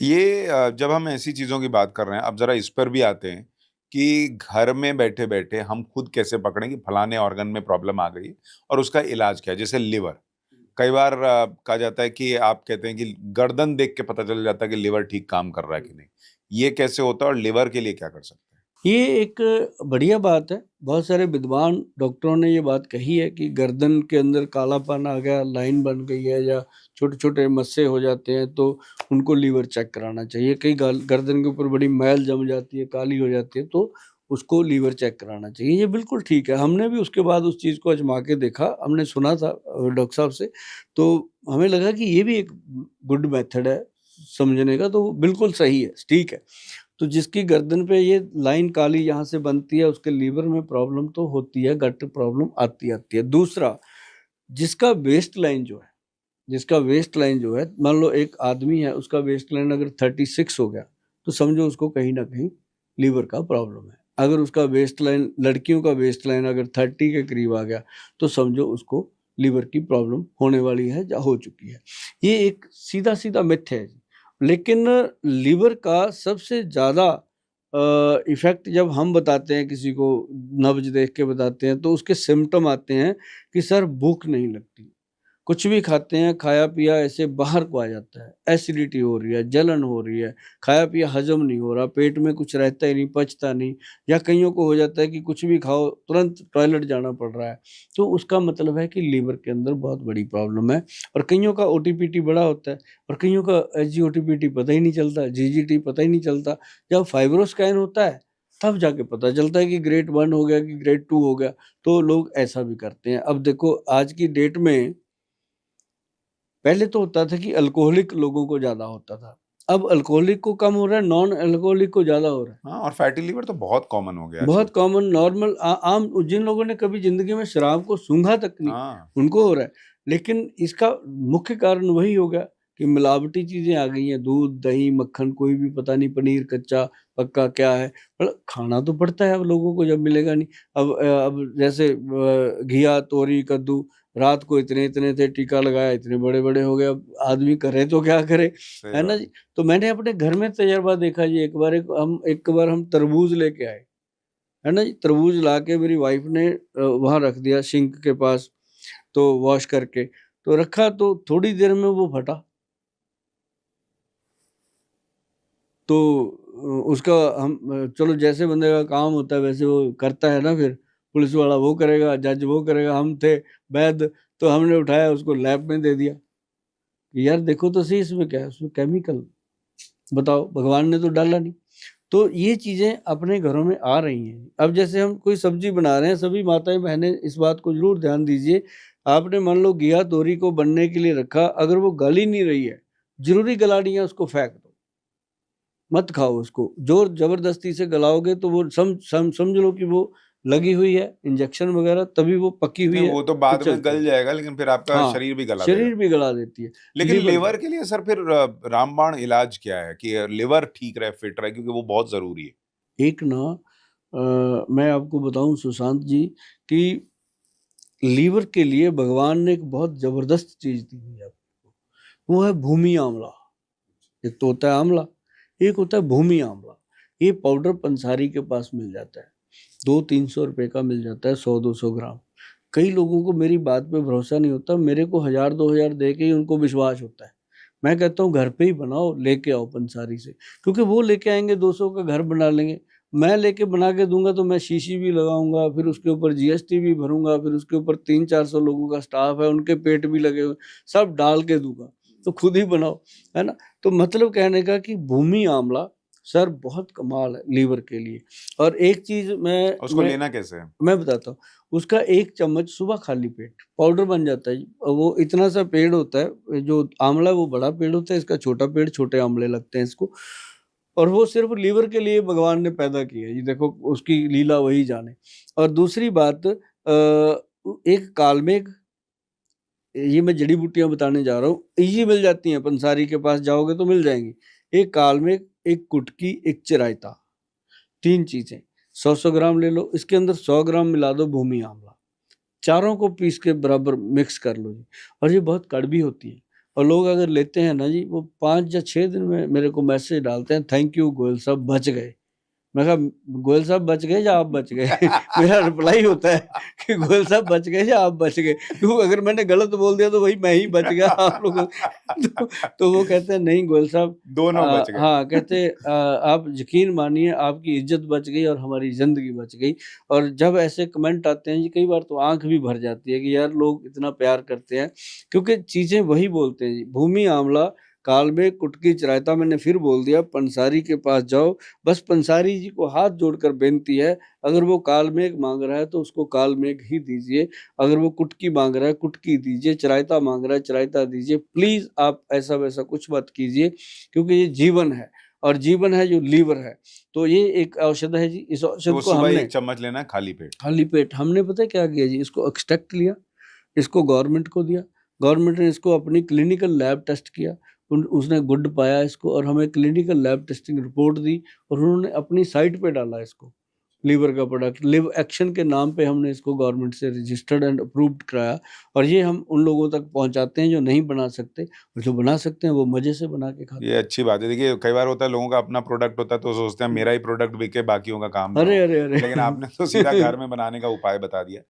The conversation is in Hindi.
ये जब हम ऐसी चीज़ों की बात कर रहे हैं, अब ज़रा इस पर भी आते हैं कि घर में बैठे-बैठे हम खुद कैसे पकड़ें कि फलाने ऑर्गन में प्रॉब्लम आ गई और उसका इलाज क्या है? जैसे लिवर, कई बार कहा जाता है कि आप कहते हैं कि गर्दन देख के पता चल जाता है कि लिवर ठीक काम कर रहा है कि नहीं। ये कैसे होता है और लिवर के लिए क्या कर सकते हैं? ये एक बढ़िया बात है। बहुत सारे विद्वान डॉक्टरों ने ये बात कही है कि गर्दन के अंदर कालापन आ गया, लाइन बन गई है या छोटे-छोटे मस्से हो जाते हैं तो उनको लीवर चेक कराना चाहिए। कई गर्दन के ऊपर बड़ी मैल जम जाती है, काली हो जाती है तो उसको लीवर चेक कराना चाहिए। ये बिल्कुल ठीक है। हमने भी उसके बाद उस चीज़ को आज़मा के देखा। हमने सुना था डॉक्टर साहब से, तो हमें लगा कि ये भी एक गुड मेथड है समझने का, तो बिल्कुल सही है, ठीक है। तो जिसकी गर्दन पे ये लाइन काली यहाँ से बनती है, उसके लीवर में प्रॉब्लम तो होती है, गट प्रॉब्लम आती है। दूसरा, जिसका वेस्ट लाइन जो है मान लो एक आदमी है, उसका वेस्ट लाइन अगर 36 हो गया, तो समझो उसको कहीं न कहीं लीवर का प्रॉब्लम है। अगर उसका वेस्ट लाइन लड़कियों का वेस्ट लाइन अगर 30 के करीब आ गया, तो समझो उसको लीवर की प्रॉब्लम होने वाली है या हो चुकी है। ये एक सीधा-सीधा मिथ है। लेकिन लीवर का सबसे ज़्यादा इफ़ेक्ट जब हम बताते हैं किसी को, नब्ज़ देख के बताते हैं, तो उसके सिम्पटम आते हैं कि सर भूख नहीं लगती। कुछ भी खाते हैं, खाया-पिया ऐसे बाहर को आ जाता है। एसिडिटी हो रही है, जलन हो रही है, खाया-पिया हज़म नहीं हो रहा, पेट में कुछ रहता ही नहीं, पचता नहीं, या कइयों को हो जाता है कि कुछ भी खाओ, तुरंत टॉयलेट जाना पड़ रहा है। तो उसका मतलब है कि लीवर के अंदर बहुत बड़ी प्रॉब्लम है। और कइयों का ओटीपीटी बड़ा होता है और कइयों का एसजीओटीपीटी पता ही नहीं चलता, जीजीटी पता ही नहीं चलता। जब फाइब्रोस्कैन होता है, तब जाके पता चलता है कि ग्रेड 1 हो गया कि ग्रेड 2 हो गया, तो लोग ऐसा भी करते हैं। अब देखो आज की डेट में, पहले तो होता था कि अल्कोहलिक लोगों को ज़्यादा होता था। अब अल्कोहलिक को कम हो रहा है, नॉन अल्कोहलिक को ज़्यादा हो रहा है। हाँ, और फैटी लिवर तो बहुत कॉमन हो गया आजकल। बहुत कॉमन नॉर्मल आम जिन लोगों ने कभी ज़िंदगी में शराब को सूँघा तक नहीं, हाँ, उनको हो रहा है। लेकिन इसका मुख्य कारण वही हो गया कि मिलावटी चीज़ें आ गई हैं, दूध, दही, मक्खन, कोई भी पता नहीं पनीर कच्चा, पक्का क्या है। मतलब खाना तो पड़ता है अब लोगों को, जब मिलेगा नहीं। अब जैसे घिया, तोरी, कद्दू रात को इतने-इतने थे, टीका लगाया, इतने बड़े-बड़े हो गए। अब आदमी करे तो क्या करे, सही है ना बात जी? है। तो मैंने अपने घर में तजर्बा देखा जी। एक बार हम तरबूज लेके आए, है ना जी? तरबूज लाके मेरी वाइफ़ ने वहाँ रख दिया सिंक के पास, तो वॉश करके, तो रखा तो थोड़ी देर में वो फटा। तो उसका हम चलो जैसे बंदे का काम होता है वैसे वो करता है ना फिर, पुलिस वाला वो करेगा, जज वो करेगा, हम थे वैद, तो हमने उठाया उसको लैब में दे दिया। कि यार देखो तो सही इसमें क्या है? उसमें केमिकल, बताओ भगवान ने तो डाला नहीं। तो ये चीज़ें अपने घरों में आ रही हैं। अब जैसे हम कोई सब्ज़ी बना रहे हैं, सभी माताएँ-बहनें इस बात को ज़रूर ध्यान दीजिए। आपने मान लो घिया, तोरी को बनने के लिए रखा, अगर वो गल ही नहीं रही है, ज़रूरी गलानी है उसको फेंक दो, मत खाओ उसको। ज़ोर ज़बरदस्ती से गलाओगे तो वो समझ लो कि वो लगी हुई है, इंजेक्शन वग़ैरह, तभी वो पकी नहीं, हुई है, वो तो तो बाद में चलती है। गल जाएगा लेकिन फिर आपका हाँ, शरीर भी गला देगा। शरीर भी गला देती है, लेकिन लीवर लिवर का। के लिए सर फिर रामबाण इलाज क्या है कि लिवर ठीक रहे, फिट रहे क्योंकि वो बहुत ज़रूरी है? एक ना मैं आपको बताऊँ सुशांत जी कि लीवर के लिए भगवान ने एक बहुत ज़बरदस्त चीज़ दी हुई है आपको, वो है भूमि आंवला। एक तो होता है आंवला, एक होता है भूमि आंवला। ये पाउडर पंसारी के पास मिल जाता है, 200-300 रुपए का मिल जाता है, 100-200 ग्राम। कई लोगों को मेरी बात पे भरोसा नहीं होता, मेरे को 1000-2000 दे के ही उनको विश्वास होता है। मैं कहता हूँ घर पे ही बनाओ, लेके आओ पंसारी से, क्योंकि वो लेके आएँगे 200 का घर बना लेंगे। मैं लेके बना के दूँगा तो मैं शीशी भी लगाऊँगा, फिर उसके ऊपर जीएसटी भी भरूँगा, फिर उसके ऊपर 300-400 लोगों का स्टाफ है, उनके पेट भी लगे हुए, सब डाल के दूँगा। तो खुद ही बनाओ, है ना? तो मतलब कहने का कि भूमि आंवला सर बहुत कमाल है लीवर के लिए। और एक चीज़ उसको लेना कैसे है? मैं बताता हूँ, उसका 1 चम्मच सुबह खाली पेट, पाउडर बन जाता है जी। वो इतना सा पेड़ होता है, जो आंवला है वो बड़ा पेड़ होता है, इसका छोटा पेड़, छोटे आंवले लगते हैं इसको। और वो सिर्फ़ लीवर के लिए भगवान ने पैदा किया है, ये देखो उसकी लीला वही जाने। और दूसरी बात एक कालमेघ, ये मैं जड़ी-बूटियाँ बताने जा रहा हूँ, ईज़ी मिल जाती हैं, पंसारी के पास जाओगे तो मिल जाएँगी। एक कालमेघ, एक कुटकी, एक चिरायता, 3 चीज़ें, 100-100 ग्राम ले लो, इसके अंदर 100 ग्राम मिला दो भूमि आंवला, चारों को पीस के बराबर मिक्स कर लो जी। और ये बहुत कड़वी होती है, और लोग अगर लेते हैं ना जी, वो 5 या 6 दिन में मेरे को मैसेज डालते हैं, थैंक यू गोयल साहब, बच गए। मैं कहा गोयल साहब बच गए या आप बच गए? मेरा रिप्लाई होता है कि गोयल साहब बच गए या आप बच गए, क्योंकि अगर मैंने गलत बोल दिया तो वही मैं ही बच गया आप लोगों तो वो कहते हैं नहीं गोयल साहब, दोनों बच गए। हाँ कहते आप यकीन मानिए आपकी इज्जत बच गई और हमारी जिंदगी बच गई। और जब ऐसे कमेंट आते हैं जी, कई बार तो आंख भी भर जाती है कि यार लोग इतना प्यार करते हैं, क्योंकि चीजें वही बोलते हैं जी, भूमि आमला काल में कुटकी चरायता। मैंने फिर बोल दिया, पंसारी के पास जाओ, बस पंसारी जी को हाथ जोड़कर बेनती है, अगर वो काल मेघ मांग रहा है तो उसको काल मेघ ही दीजिए, अगर वो कुटकी मांग रहा है कुटकी दीजिए, चरायता मांग रहा है चरायता दीजिए, प्लीज आप ऐसा वैसा कुछ मत कीजिए, क्योंकि ये जीवन है, और जीवन है जो लीवर है, तो ये एक औषध है जी। इस तो औषध को सुबह हमने 1 चम्मच लेना है खाली पेट। खाली पेट, हमने पता है क्या किया जी, इसको एक्सट्रैक्ट लिया, इसको गवर्नमेंट को दिया, गवर्नमेंट ने इसको अपनी क्लिनिकल लैब टेस्ट किया, उसने गुड पाया इसको, और हमें क्लिनिकल लैब टेस्टिंग रिपोर्ट दी, और उन्होंने अपनी साइट पे डाला इसको, लीवर का प्रोडक्ट लिव एक्शन के नाम पे हमने इसको गवर्नमेंट से रजिस्टर्ड एंड अप्रूव्ड कराया, और ये हम उन लोगों तक पहुंचाते हैं जो नहीं बना सकते, और जो बना सकते हैं वो मजे से बना के खाते ये अच्छी बात है। देखिए, कई बार होता है लोगों का अपना प्रोडक्ट होता है तो सोचते हैं हैं। मेरा ही प्रोडक्ट बिके, बाकियों का काम ना अरे हो। अरे अरे लेकिन आपने तो सीधा घर में बनाने का उपाय बता दिया।